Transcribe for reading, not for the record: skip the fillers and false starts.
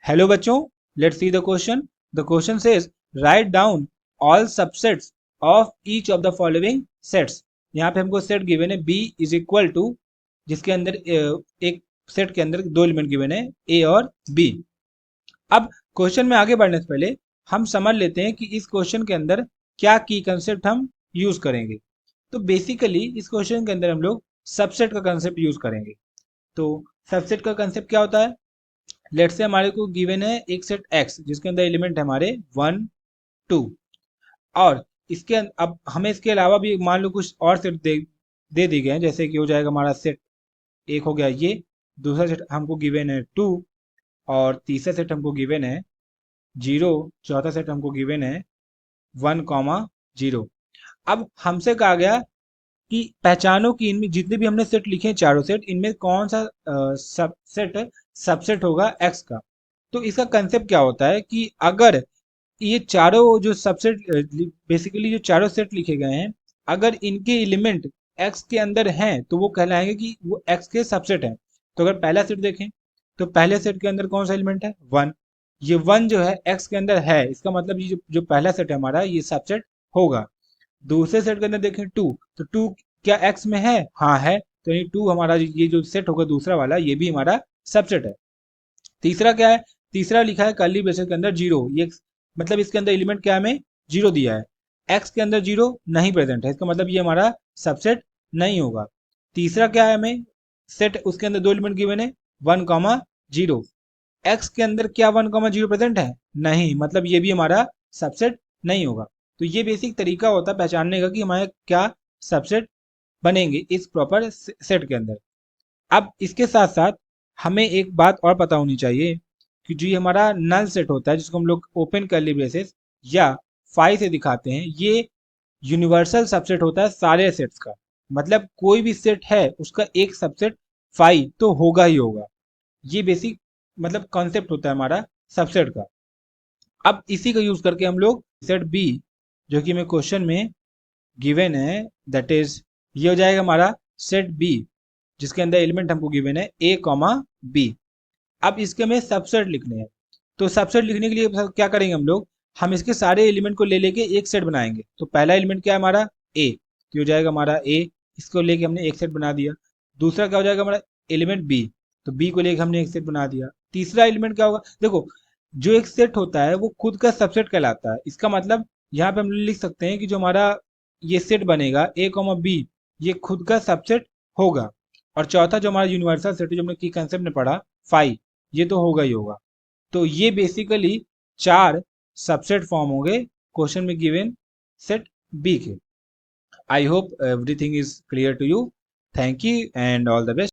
Hello बच्चों, let's see the question. The question says write down all subsets of each of the following sets. यहाँ पे हमको set given है B is equal to, जिसके अंदर एक सेट के अंदर दो एलिमेंट गिवन है ए और बी। अब क्वेश्चन में आगे बढ़ने से पहले हम समझ लेते हैं कि इस क्वेश्चन के अंदर क्या की कंसेप्ट हम यूज करेंगे। तो बेसिकली इस क्वेश्चन के अंदर हम लोग सबसेट का कंसेप्ट यूज करेंगे। तो सबसेट का कंसेप्ट क्या होता है? लेट से हमारे को गिवन है एक सेट एक्स जिसके अंदर एलिमेंट है हमारे 1 2, और अब हमें इसके अलावा भी मान लो कुछ और सेट दे दिए गए हैं, जैसे कि हो जाएगा हमारा सेट एक हो गया ये, दूसरा सेट हमको गिवन है 2, और तीसरा सेट हमको गिवन है 0, चौथा सेट हमको गिवन है 1 0। अब हमसे कहा गया कि पहचानो कि इनमें जितने भी हमने सेट लिखे हैं चारों सेट, इनमें कौन सा सबसेट होगा एक्स का। तो इसका कंसेप्ट क्या होता है कि अगर ये चारों जो सबसेट, बेसिकली जो चारों सेट लिखे गए हैं, अगर इनके एलिमेंट एक्स के अंदर हैं तो वो कहलाएंगे कि वो एक्स के सबसेट हैं। तो अगर पहला सेट देखें तो पहले सेट के अंदर कौन सा एलिमेंट है 1, ये 1 जो है एक्स के अंदर है, इसका मतलब ये जो पहला सेट है हमारा ये सबसेट होगा। दूसरे सेट के अंदर देखें 2, तो 2 क्या एक्स में है? हाँ है, तो ये 2 हमारा ये जो सेट होगा दूसरा वाला ये भी हमारा सबसेट है। तीसरा क्या है? तीसरा लिखा है कर्ली ब्रेसेस के अंदर 0, ये मतलब इसके अंदर एलिमेंट क्या हमें 0 दिया है, एक्स के अंदर 0 नहीं प्रेजेंट है, इसका मतलब ये हमारा सबसेट नहीं होगा। तीसरा क्या है? हमें सेट उसके अंदर दो एलिमेंट गिवन है 1 0, एक्स के अंदर क्या 1 0 प्रेजेंट है? नहीं, मतलब ये भी हमारा सबसेट नहीं होगा। तो ये बेसिक तरीका होता है पहचानने का कि हमारे क्या सबसेट बनेंगे इस प्रॉपर सेट के अंदर। अब इसके साथ साथ हमें एक बात और पता होनी चाहिए कि जो ये हमारा नल सेट होता है जिसको हम लोग ओपन कर्ली ब्रेसेस या फाई से दिखाते हैं, ये यूनिवर्सल सबसेट होता है सारे सेट्स का। मतलब कोई भी सेट है उसका एक सबसेट फाई तो होगा ही होगा। ये बेसिक मतलब कॉन्सेप्ट होता है हमारा सबसेट का। अब इसी का यूज करके हम लोग सेट बी, जो कि हमें क्वेश्चन में गिवन है, दैट इज ये हो जाएगा हमारा सेट बी जिसके अंदर एलिमेंट हमको गिवन है ए कॉमा बी। अब इसके हमें सबसेट लिखने हैं। तो सबसेट लिखने के लिए क्या करेंगे हम इसके सारे एलिमेंट को ले लेके एक सेट बनाएंगे। तो पहला एलिमेंट क्या है हमारा ए, तो हो जाएगा हमारा ए, इसको लेके हमने एक सेट बना दिया। दूसरा क्या हो जाएगा हमारा एलिमेंट बी, तो बी को लेके हमने एक सेट बना दिया। तीसरा एलिमेंट क्या होगा? देखो, जो एक सेट होता है वो खुद का सबसेट कहलाता है। इसका मतलब यहाँ पे हम लिख सकते हैं कि जो हमारा ये सेट बनेगा ए कॉमा बी, ये खुद का सबसेट होगा। और चौथा जो हमारा यूनिवर्सल सेट है जो हमने की कंसेप्ट में पढ़ा फाई, ये तो होगा ही होगा। तो ये बेसिकली 4 सबसेट फॉर्म होंगे क्वेश्चन में गिवन सेट बी के। I hope everything is clear to you. Thank you and all the best.